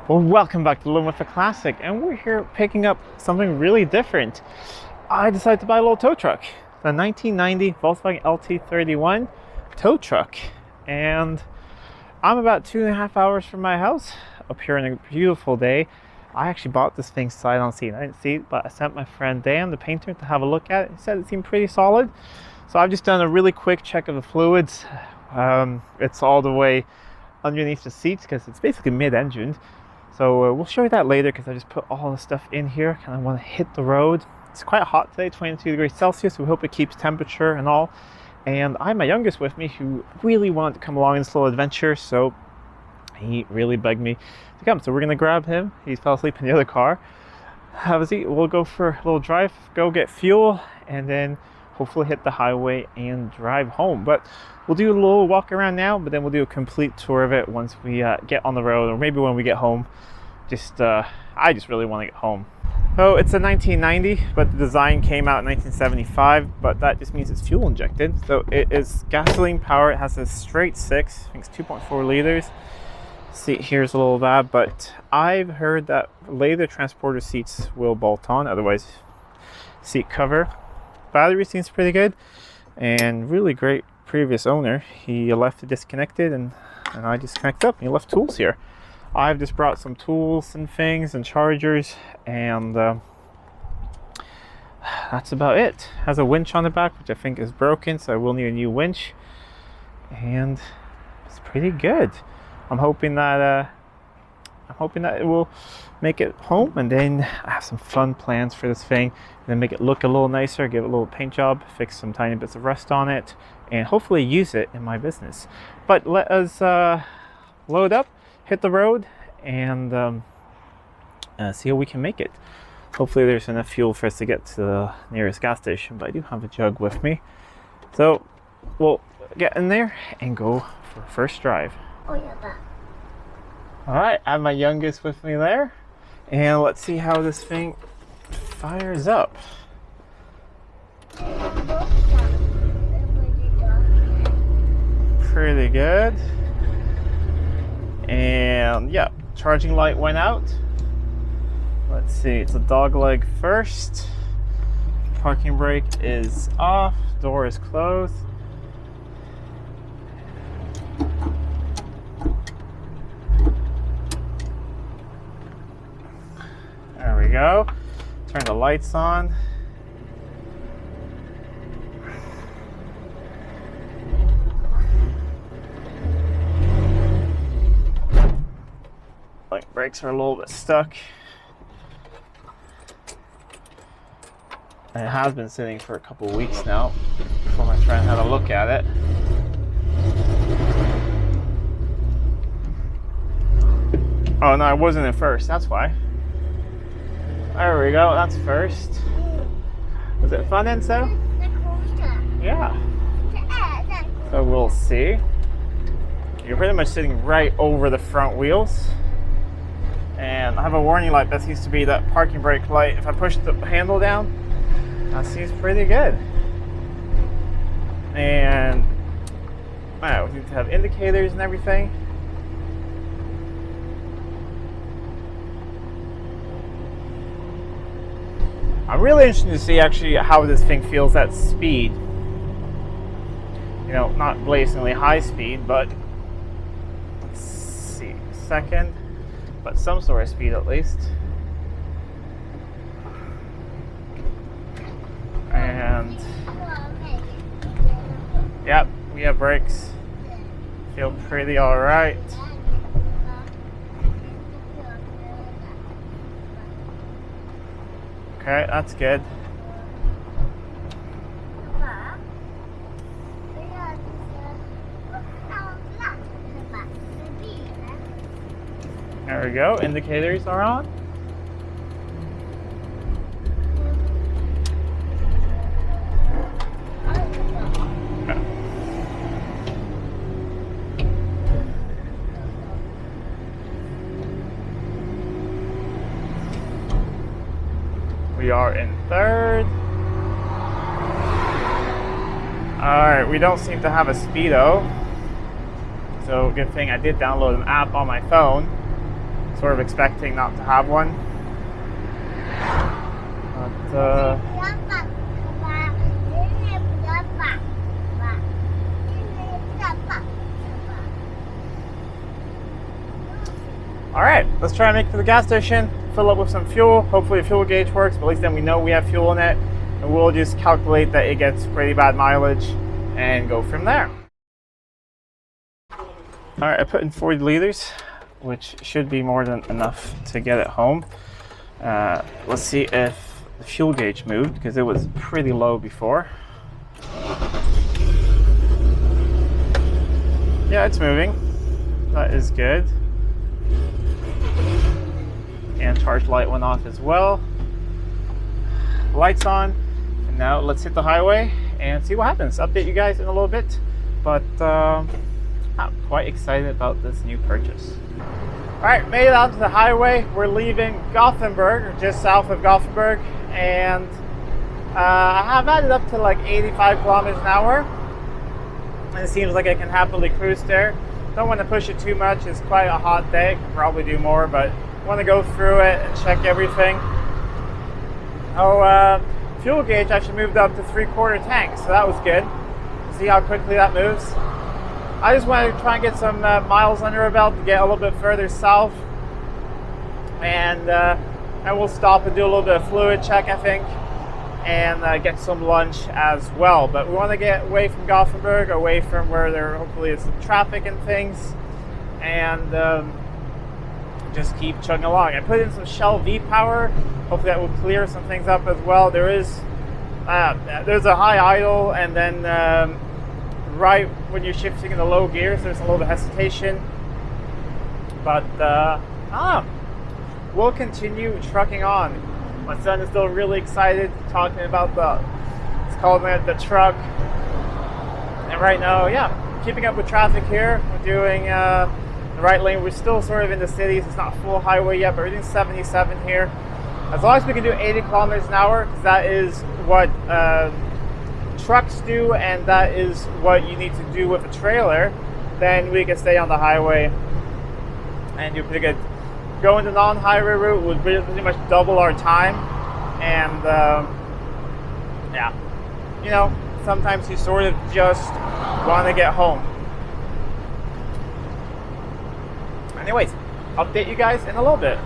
Well, welcome back to Living with a Classic, and we're here picking up something really different. I decided to buy a little tow truck, the 1990 Volkswagen LT31 tow truck, and I'm about 2.5 hours from my house up here on a beautiful day. I actually bought this thing sight unseen. I didn't see it, but I sent my friend Dan, the painter, to have a look at it. He said it seemed pretty solid, so I've just done a really quick check of the fluids. It's all the way underneath the seats because it's basically mid-engined. So we'll show you that later because I just put all the stuff in here. Kind of want to hit the road. It's quite hot today, 22 degrees Celsius. We hope it keeps temperature and all. And I have my youngest with me who really wanted to come along in this little adventure. So he really begged me to come. So we're going to grab him. He fell asleep in the other car. Have a seat. We'll go for a little drive, go get fuel, and then hopefully hit the highway and drive home. But we'll do a little walk around now, but then we'll do a complete tour of it once we get on the road, or maybe when we get home. I just really want to get home. So it's a 1990, but the design came out in 1975, but that just means it's fuel injected. So it is gasoline powered. It has a straight six, I think it's 2.4 liters. Seat here's a little bad, but I've heard that later transporter seats will bolt on, otherwise seat cover. Battery seems pretty good, and really great previous owner. He left it disconnected, and I just connected up, and he left tools here. I've just brought some tools and things and chargers, and that's about it. Has a winch on the back, which I think is broken, so I will need a new winch, and it's pretty good. I'm hoping that it will make it home, and then I have some fun plans for this thing, and then make it look a little nicer, give it a little paint job, fix some tiny bits of rust on it, and hopefully use it in my business. But let us load up, hit the road, and see how we can make it. Hopefully there's enough fuel for us to get to the nearest gas station, but I do have a jug with me. So we'll get in there and go for a first drive. Alright, I have my youngest with me there, and let's see how this thing fires up. Pretty good. And yeah, charging light went out. Let's see, it's a dog leg first. Parking brake is off, door is closed. There we go. Turn the lights on. Like, brakes are a little bit stuck. And it has been sitting for a couple of weeks now before my friend had a look at it. Oh no, I wasn't in first, that's why. There we go, that's first. Was it fun, Enzo? Yeah. So we'll see. You're pretty much sitting right over the front wheels. And I have a warning light that seems to be that parking brake light. If I push the handle down, that seems pretty good. And wow, we need to have indicators and everything. I'm really interested to see actually how this thing feels at speed. You know, not blazingly high speed, but let's see, second, but some sort of speed at least. And yep, we have brakes. Feel pretty all right. Okay, that's good. There we go, indicators are on. We are in third. Alright, we don't seem to have a speedo. So good thing I did download an app on my phone. sort of expecting not to have one. But all right, let's try and make it to the gas station, fill up with some fuel. Hopefully the fuel gauge works, but at least then we know we have fuel in it, and we'll just calculate that it gets pretty bad mileage and go from there. All right, I put in 40 liters, which should be more than enough to get it home. Let's see if the fuel gauge moved, because it was pretty low before. Yeah, it's moving. That is good. And charge light went off as well. Lights on. And now let's hit the highway and see what happens. Update you guys in a little bit. But I'm quite excited about this new purchase. Alright, made it out to the highway. We're leaving Gothenburg, or just south of Gothenburg. And I have added up to like 85 kilometers an hour. And it seems like I can happily cruise there. Don't want to push it too much. It's quite a hot day. Could probably do more, but want to go through it and check everything. Fuel gauge actually moved up to 3/4 tank, so that was good. See how quickly that moves. I just wanted to try and get some miles under our belt to get a little bit further south, and we'll stop and do a little bit of fluid check, I think, and get some lunch as well. But we want to get away from Gothenburg, away from where there hopefully is some traffic and things, and just keep chugging along. I put in some Shell V-Power. Hopefully that will clear some things up as well. There's a high idle, and then right when you're shifting in the low gears, there's a little bit of hesitation. But we'll continue trucking on. My son is still really excited, talking about it's called the truck. And right now, yeah, keeping up with traffic here. We're doing the right lane. We're still sort of in the cities. It's not full highway yet, but we're doing 77 here. As long as we can do 80 kilometers an hour, because that is what trucks do, and that is what you need to do with a trailer, then we can stay on the highway and do pretty good. Going the non-highway route would pretty much double our time, and yeah, you know, sometimes you sort of just want to get home. Anyways, update you guys in a little bit.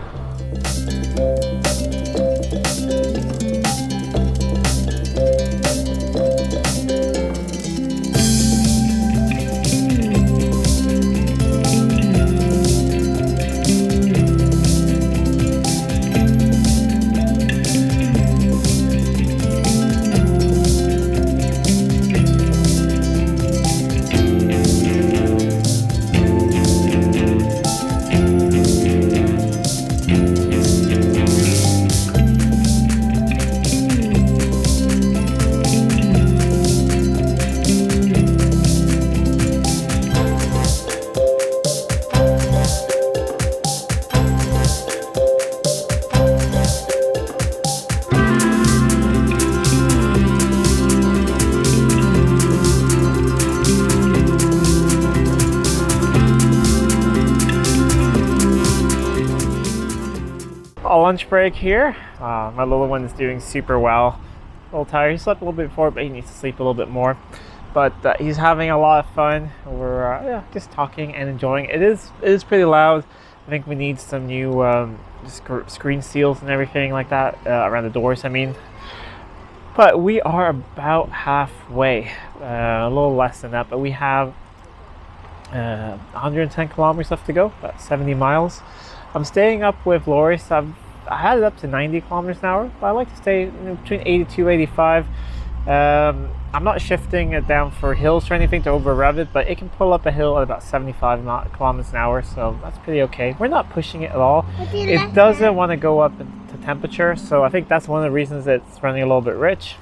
Lunch break here. My little one is doing super well. A little tired. He slept a little bit before, but he needs to sleep a little bit more. But he's having a lot of fun. We're just talking and enjoying. It is pretty loud. I think we need some new screen seals and everything like that around the doors, I mean. But we are about halfway, a little less than that, but we have 110 kilometers left to go, about 70 miles. I'm staying up with Lori, so I had it up to 90 kilometers an hour, but I like to stay between 82 85. I'm not shifting it down for hills or anything to over rev it, but it can pull up a hill at about 75 kilometers an hour, so that's pretty okay. We're not pushing it at all. It doesn't want to go up to temperature, so I think that's one of the reasons it's running a little bit rich.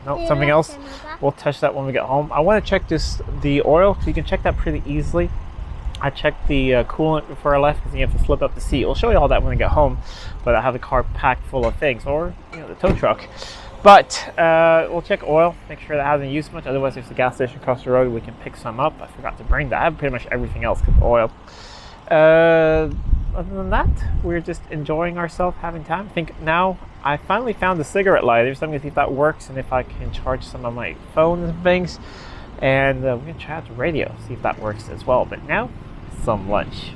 No, something else. We'll touch that when we get home. I want to check the oil, so you can check that pretty easily. I checked the coolant before I left, because you have to flip up the seat. We'll show you all that when we get home, but I have the car packed full of things, or the tow truck. But we'll check oil, make sure that hasn't used much. Otherwise, there's a gas station across the road. We can pick some up. I forgot to bring that. I have pretty much everything else with oil. other than that, we're just enjoying ourselves, having time. I think now I finally found the cigarette lighter, so I'm gonna see if that works and if I can charge some of my phone and things. And we're gonna try out the radio, see if that works as well. But now, some lunch.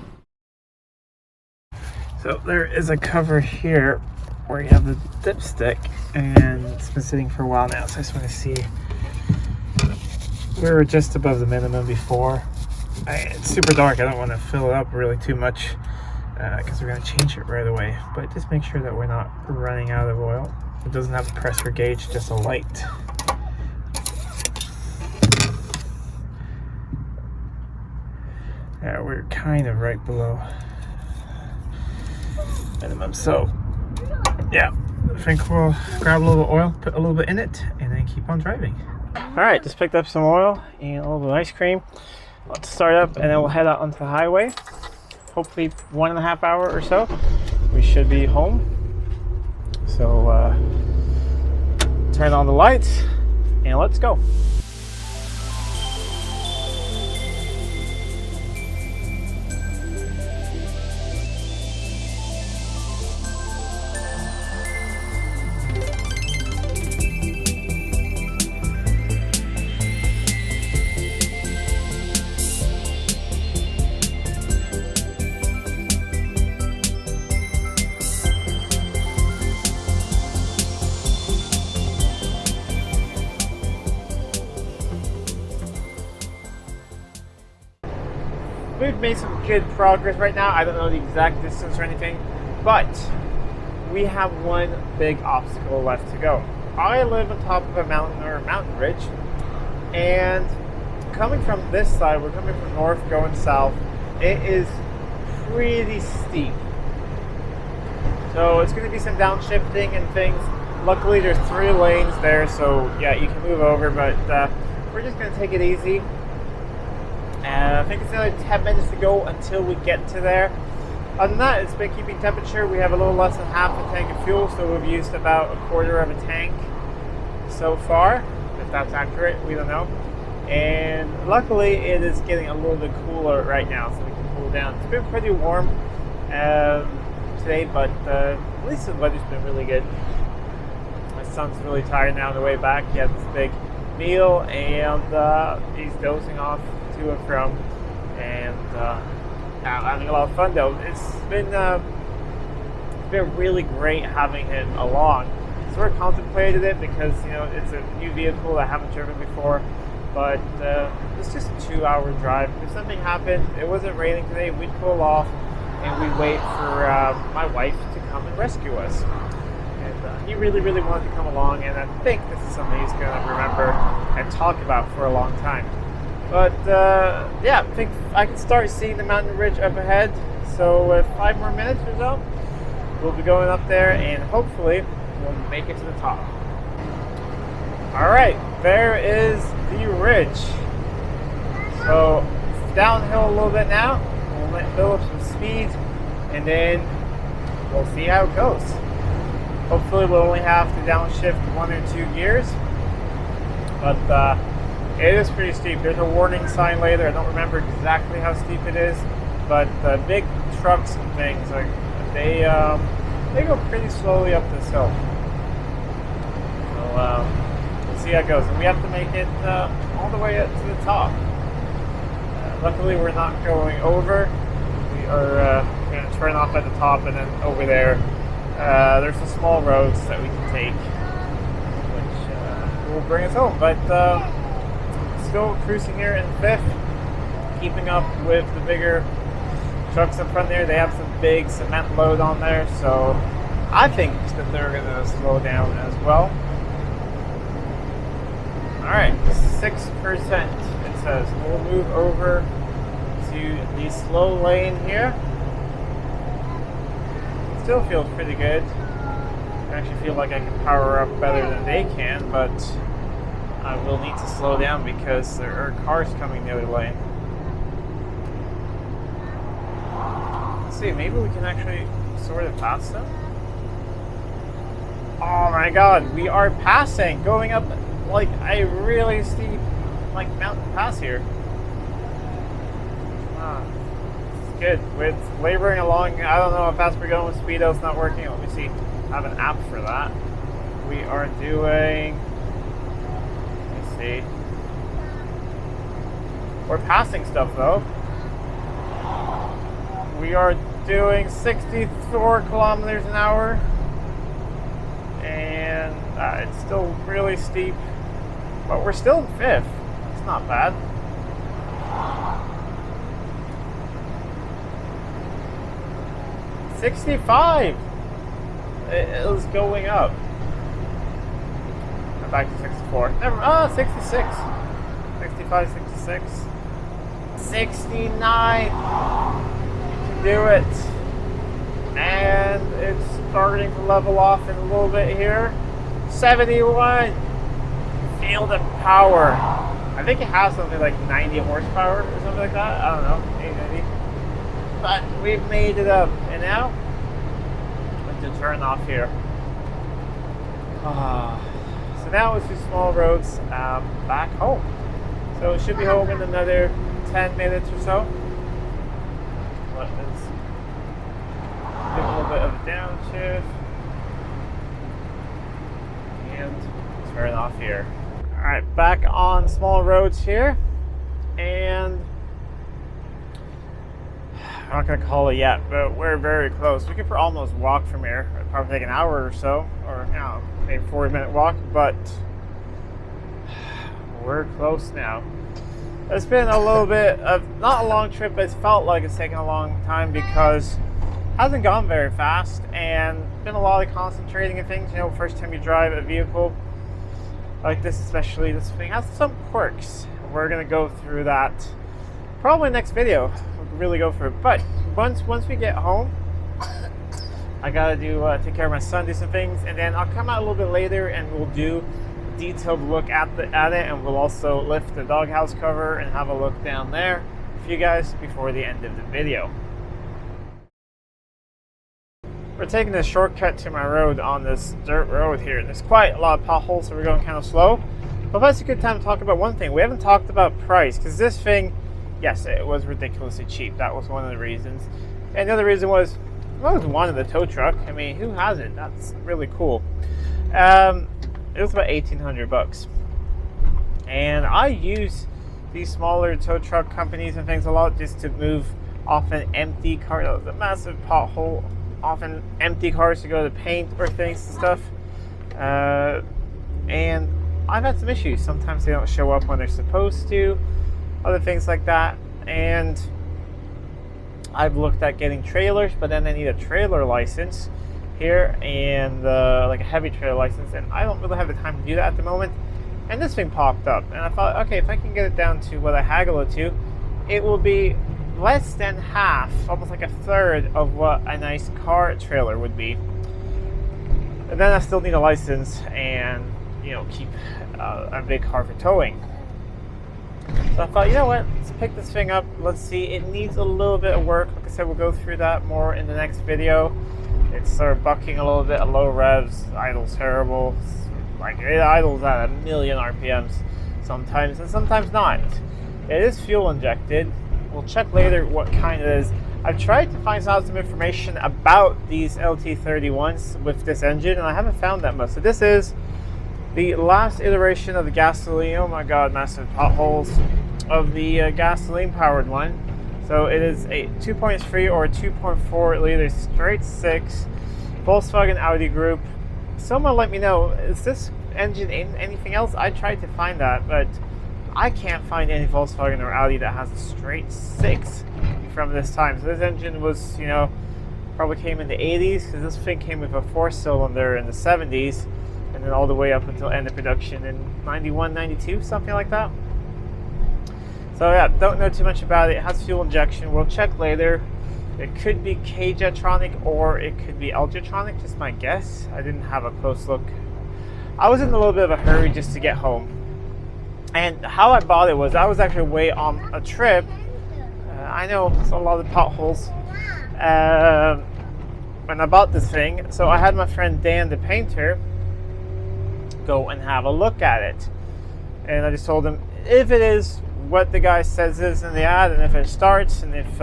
So there is a cover here where you have the dipstick, and it's been sitting for a while now, so I just want to see. We were just above the minimum before. It's super dark, I don't want to fill it up really too much because we're going to change it right away, but just make sure that we're not running out of oil. It doesn't have a pressure gauge, just a light. Yeah, we're kind of right below minimum, so yeah, I think we'll grab a little oil, put a little bit in it, and then keep on driving. All right, just picked up some oil and a little bit of ice cream. Let's start up and then we'll head out onto the highway. Hopefully 1.5 hours or so, we should be home. So turn on the lights and let's go. We've made some good progress right now. I don't know the exact distance or anything, but we have one big obstacle left to go. I live on top of a mountain or a mountain ridge, and coming from this side, we're coming from north going south, it is pretty steep. So it's going to be some downshifting and things. Luckily there's 3 lanes there, so yeah, you can move over, but we're just going to take it easy. I think it's another 10 minutes to go until we get to there. Other than that, it's been keeping temperature. We have a little less than half a tank of fuel, so we've used about 1/4 of a tank so far. If that's accurate, we don't know. And luckily, it is getting a little bit cooler right now, so we can cool down. It's been pretty warm today, but at least the weather's been really good. My son's really tired now on the way back. He had this big meal, and he's dozing off to and from, and having a lot of fun though. It's been really great having him along. Sort of contemplated it because it's a new vehicle I haven't driven before, but it's just a 2-hour drive. If something happened, it wasn't raining today, we'd pull off and we'd wait for my wife to come and rescue us. And he really wanted to come along, and I think this is something he's going to remember and talk about for a long time. But yeah, I think I can start seeing the mountain ridge up ahead. So 5 more minutes or so, we'll be going up there, and hopefully we'll make it to the top. All right, there is the ridge. So it's downhill a little bit now. We'll let build up some speed, and then we'll see how it goes. Hopefully we'll only have to downshift 1 or 2 gears, but it is pretty steep. There's a warning sign later. I don't remember exactly how steep it is, but big trucks and things, they go pretty slowly up this hill. So we'll see how it goes. And we have to make it all the way up to the top. Luckily, we're not going over. We are going to turn off at the top, and then over there, there's some small roads that we can take, which will bring us home. But still cruising here in 5th, keeping up with the bigger trucks up front there. They have some big cement load on there, so I think that they're going to slow down as well. Alright, 6% it says. We'll move over to the slow lane here. Still feels pretty good. I actually feel like I can power up better than they can, but I will need to slow down because there are cars coming the other lane. Let's see, maybe we can actually sort of pass them. Oh my god, we are passing, going up like a really steep mountain pass here. good. With laboring along, I don't know how fast we're going with speedo's not working. Let me see. I have an app for that. We are doing, let me see. We're passing stuff though. We are doing 64 kilometers an hour. And it's still really steep. But we're still in fifth. It's not bad. $65. It was going up. Back to 64. Never. 66. 65, 66. 69. You can do it. And it's starting to level off in a little bit here. 71. Feel the power. I think it has something like 90 horsepower or something like that. I don't know. 80. But we've made it up. And now, I'm going to turn off here. So now it's just small roads back home. So it should be home in another 10 minutes or so. Let's do a little bit of a downshift. And turn off here. Alright, back on small roads here. And I'm not going to call it yet, but we're very close. We could almost walk from here. It'd probably take an hour or so, or you know, maybe 40-minute walk, but we're close now. It's been a little bit of, not a long trip, but it's felt like it's taken a long time because it hasn't gone very fast and been a lot of concentrating and things. You know, first time you drive a vehicle like this, especially this thing has some quirks. We're going to go through that probably next video. Really go for it, but once we get home, I gotta take care of my son, do some things, and then I'll come out a little bit later and we'll do a detailed look at it, and we'll also lift the doghouse cover and have a look down there for you guys before the end of the video. We're taking a shortcut to my road on this dirt road here. There's quite a lot of potholes, so we're going kind of slow, but that's a good time to talk about one thing. We haven't talked about price, because this thing, yes, it was ridiculously cheap. That was one of the reasons. And the other reason was, I was wanted the tow truck. I mean, who hasn't? That's really cool. It was about $1,800. And I use these smaller tow truck companies and things a lot just to move often empty cars. The massive pothole, often empty cars to go to paint or things and stuff. And I've had some issues. Sometimes they don't show up when they're supposed to. Other things like that, and I've looked at getting trailers, but then I need a trailer license here and like a heavy trailer license, and I don't really have the time to do that at the moment. And this thing popped up, and I thought, okay, if I can get it down to what I haggle it to, it will be less than half, almost like a third of what a nice car trailer would be. And then I still need a license and, you know, keep a big car for towing. So I thought, you know what, let's pick this thing up. Let's see, it needs a little bit of work. Like I said, we'll go through that more in the next video. It's sort of bucking a little bit at low revs, idles terrible. Like, it idles at 1,000,000 RPMs sometimes, and sometimes not. It is fuel injected. We'll check later what kind it is. I've tried to find out some information about these LT31s with this engine, and I haven't found that much. So this is the last iteration of the gasoline, oh my god, massive potholes, of the gasoline powered one. So it is a 2.3 or 2.4 liter straight six Volkswagen Audi group. Someone let me know, is this engine in anything else? I tried to find that, but I can't find any Volkswagen or Audi that has a straight six from this time. So this engine was, you know, probably came in the 80s, because this thing came with a 4-cylinder in the 70s. And then all the way up until end of production in 91, 92, something like that. So yeah, don't know too much about it. It has fuel injection. We'll check later. It could be K-Jetronic or it could be L-Jetronic, just my guess. I didn't have a close look. I was in a little bit of a hurry just to get home. And how I bought it was, I was actually away on a trip. I know it's a lot of potholes. When I bought this thing, so I had my friend Dan, the painter, go and have a look at it. And I just told him, if it is what the guy says is in the ad, and if it starts, and if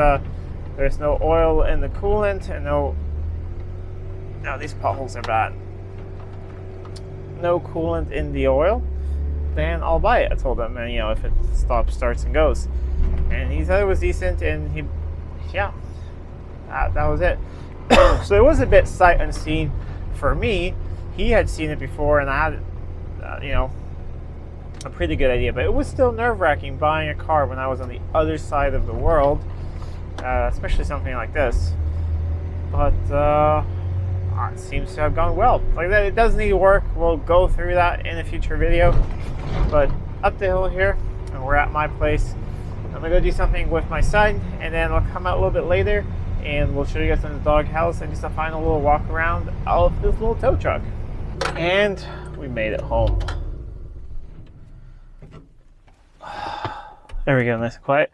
there's no oil in the coolant, and no, these potholes are bad. No coolant in the oil, then I'll buy it. I told him, and if it stops, starts, and goes. And he said it was decent, and that was it. So it was a bit sight unseen for me. He had seen it before, and I had, a pretty good idea. But it was still nerve-wracking buying a car when I was on the other side of the world, especially something like this. But it seems to have gone well. Like that, it does need work. We'll go through that in a future video. But up the hill here, and we're at my place. I'm gonna go do something with my son, and then I'll come out a little bit later, and we'll show you guys in the doghouse and just a final little walk around of this little tow truck. And we made it home. There we go, nice and quiet.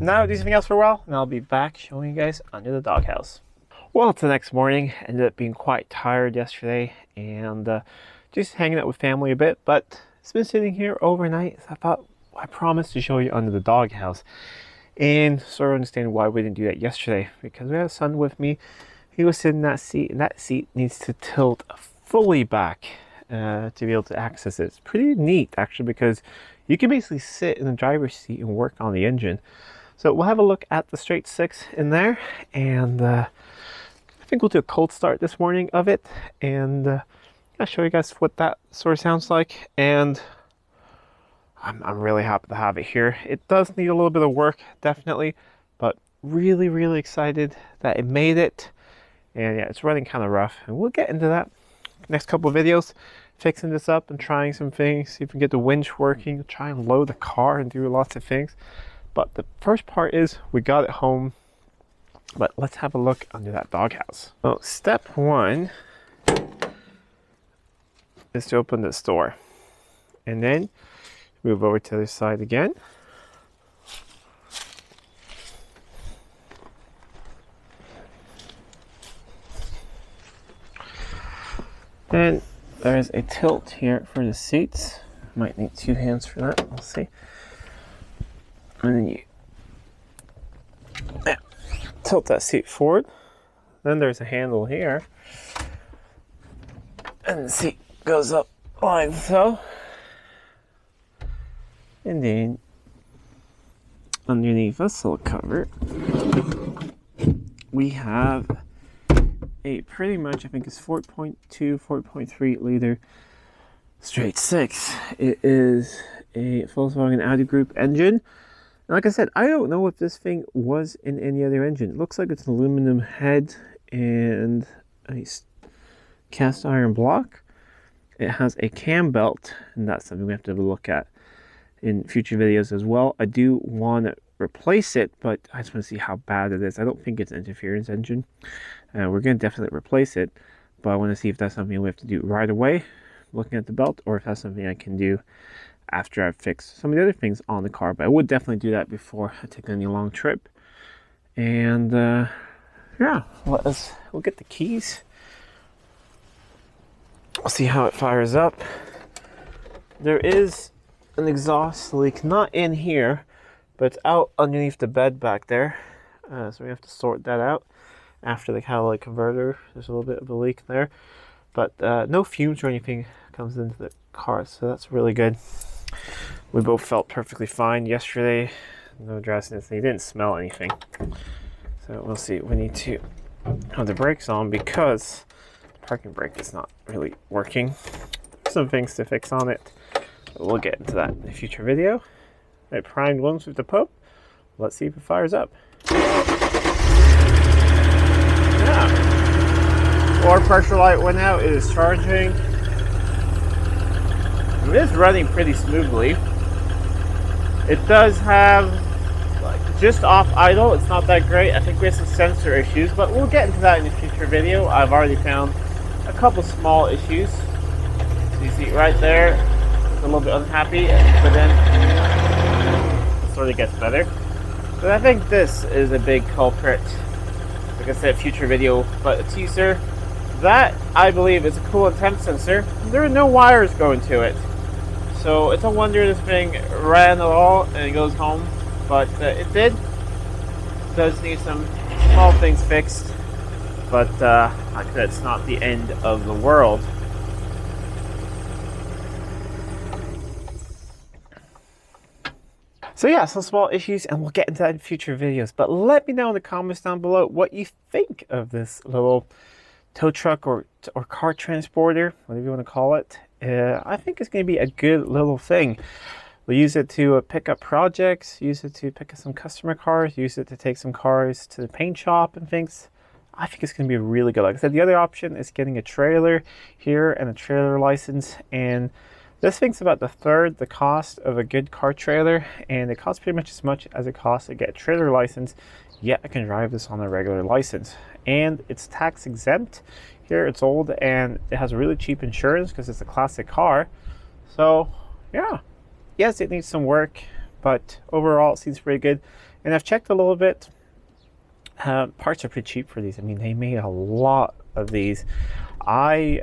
Now I'll do something else for a while, and I'll be back showing you guys under the doghouse. Well, it's the next morning. Ended up being quite tired yesterday, and just hanging out with family a bit, but it's been sitting here overnight, so I thought I promised to show you under the doghouse. And sort of understand why we didn't do that yesterday, because we had a son with me. He was sitting in that seat, and that seat needs to tilt fully back to be able to access it. It's pretty neat, actually, because you can basically sit in the driver's seat and work on the engine. So we'll have a look at the straight six in there, and I think we'll do a cold start this morning of it, and I'll show you guys what that sort of sounds like. And I'm really happy to have it here. It does need a little bit of work, definitely, but really, really excited that it made it. And yeah, it's running kind of rough, and we'll get into that next couple of videos, fixing this up and trying some things, see if we can get the winch working, try and load the car and do lots of things. But the first part is we got it home, but let's have a look under that doghouse. Well, step one is to open this door, and then move over to the other side again. And there's a tilt here for the seats. Might need two hands for that, we'll see. And then you tilt that seat forward. Then there's a handle here, and the seat goes up like so. And then underneath us, little cover, we have a pretty much, I think it's 4.2, 4.3 liter straight six. It is a Volkswagen Audi Group engine. And like I said, I don't know if this thing was in any other engine. It looks like it's an aluminum head and a cast iron block. It has a cam belt, and that's something we have to have a look at in future videos as well. I do want to replace it, but I just want to see how bad it is. I don't think it's an interference engine. We're going to definitely replace it, but I want to see if that's something we have to do right away, looking at the belt, or if that's something I can do after I've fixed some of the other things on the car. But I would definitely do that before I take any long trip. And yeah, we'll get the keys. We'll see how it fires up. There is an exhaust leak, not in here, but it's out underneath the bed back there. So we have to sort that out after the catalytic converter. There's a little bit of a leak there, but no fumes or anything comes into the car, so that's really good. We both felt perfectly fine yesterday. No drowsiness. He didn't smell anything. So we'll see. We need to have the brakes on because the parking brake is not really working. Some things to fix on it. We'll get into that in a future video. I primed once with the Pope. Let's see if it fires up. Yeah. Our pressure light went out. It is charging. It is running pretty smoothly. It does have just off idle. It's not that great. I think we have some sensor issues, but we'll get into that in a future video. I've already found a couple small issues. So you see right there, it's a little bit unhappy, but then it sort of gets better. But I think this is a big culprit. Like I said, future video, but a teaser. That, I believe, is a coolant temp sensor. There are no wires going to it. So it's a wonder this thing ran at all and it goes home. But it did. Does need some small things fixed, but it's not the end of the world. So yeah, some small issues, and we'll get into that in future videos. But let me know in the comments down below what you think of this little tow truck or car transporter, whatever you want to call it. I think it's going to be a good little thing. We'll use it to pick up projects, use it to pick up some customer cars, use it to take some cars to the paint shop and things. I think it's going to be really good. Like I said, the other option is getting a trailer here and a trailer license, and this thing's about the third the cost of a good car trailer, and it costs pretty much as it costs to get a trailer license, yet I can drive this on a regular license. And it's tax exempt. Here it's old and it has really cheap insurance because it's a classic car. So yeah, yes, it needs some work, but overall it seems pretty good. And I've checked a little bit. Parts are pretty cheap for these. I mean, they made a lot of these. I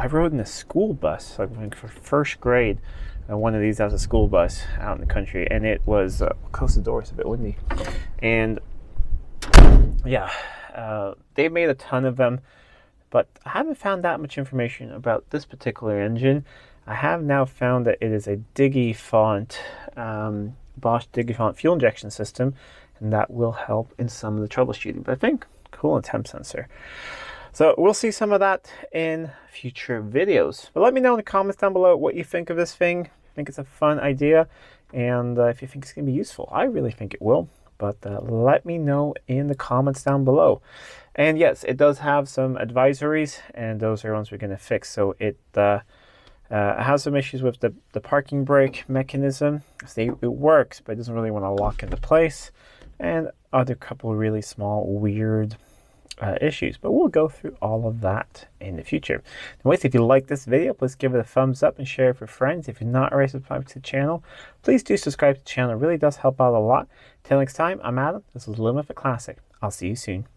rode in a school bus, like for first grade, one of these as a school bus out in the country, and it was close the door, it's a bit windy, and yeah, they made a ton of them, but I haven't found that much information about this particular engine. I have now found that it is a Digifont, Bosch Digifont fuel injection system, and that will help in some of the troubleshooting. But I think cool and temp sensor. So we'll see some of that in future videos. But let me know in the comments down below what you think of this thing. I think it's a fun idea, and if you think it's going to be useful. I really think it will, but let me know in the comments down below. And yes, it does have some advisories, and those are ones we're going to fix. So it has some issues with the parking brake mechanism. It works, but it doesn't really want to lock into place, and other couple really small, weird issues, but we'll go through all of that in the future. Anyways, if you like this video, please give it a thumbs up and share it with friends. If you're not already subscribed to the channel, please do subscribe to the channel. It really does help out a lot. Till next time, I'm Adam. This is Living with a Classic. I'll see you soon.